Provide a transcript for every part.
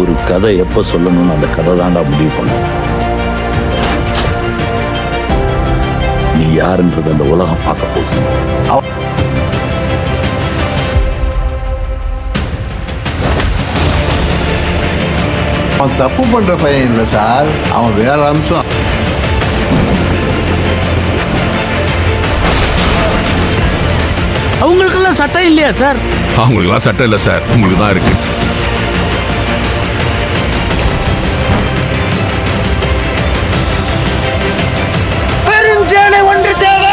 ஒரு கதை எப்ப சொல்லணும்னு அந்த கதை தாண்டா முடிவு பண்ணும். நீ யாருன்றது அந்த உலகம் பார்க்க போகுது. அவன் தப்பு பண்ற பையன் இல்லை சார், அவன் வேற அம்சம். அவங்களுக்கெல்லாம் சட்டம் இல்லையா சார்? அவங்களுக்கெல்லாம் சட்டம் இல்லை சார், உங்களுக்கு தான் இருக்கு. பெருஞ்சேனை ஒன்று தேவை.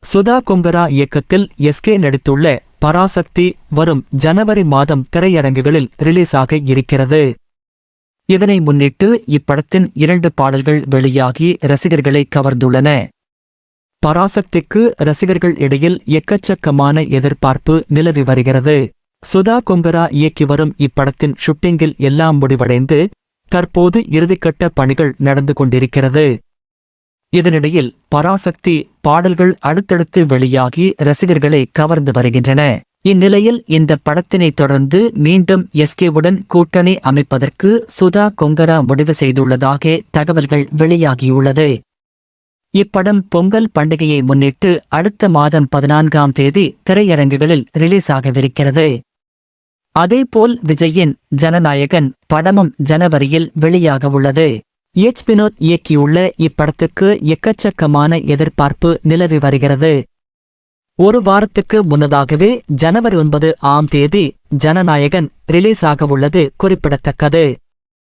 சுதா கொங்கரா இயக்கத்தில் எஸ்கே நடித்துள்ள பராசக்தி வரும் ஜனவரி மாதம் திரையரங்குகளில் ரிலீஸ் ஆக இருக்கிறது. இதனை முன்னிட்டு இப்படத்தின் 2 பாடல்கள் வெளியாகி ரசிகர்களை கவர்ந்துள்ளன. பராசக்திக்கு ரசிகர்கள் இடையில் எக்கச்சக்கமான எதிர்பார்ப்பு நிலவி வருகிறது. சுதா கொங்கரா இயக்கி வரும் இப்படத்தின் ஷூட்டிங்கில் எல்லாம் முடிவடைந்து தற்போது இறுதிக்கட்ட பணிகள் நடந்து கொண்டிருக்கிறது. இதனிடையில் பராசக்தி பாடல்கள் அடுத்தடுத்து வெளியாகி ரசிகர்களை கவர்ந்து வருகின்றன. இந்நிலையில் இந்த படத்தினை தொடர்ந்து மீண்டும் எஸ்கேவுடன் கூட்டணி அமைப்பதற்கு சுதா கொங்கரா முடிவு செய்துள்ளதாக தகவல்கள் வெளியாகியுள்ளது. இப்படம் பொங்கல் பண்டிகையை முன்னிட்டு அடுத்த மாதம் 14ஆம் தேதி திரையரங்குகளில் ரிலீஸ் ஆகவிருக்கிறது. அதேபோல் விஜயின் ஜனநாயகன் படமும் ஜனவரியில் வெளியாக உள்ளது. வினோத் இயக்கியுள்ள இப்படத்துக்கு எக்கச்சக்கமான எதிர்பார்ப்பு நிலவி வருகிறது. ஒரு வாரத்துக்கு முன்னதாகவே ஜனவரி 9ஆம் தேதி ஜனநாயகன் ரிலீஸ் ஆக உள்ளது குறிப்பிடத்தக்கது.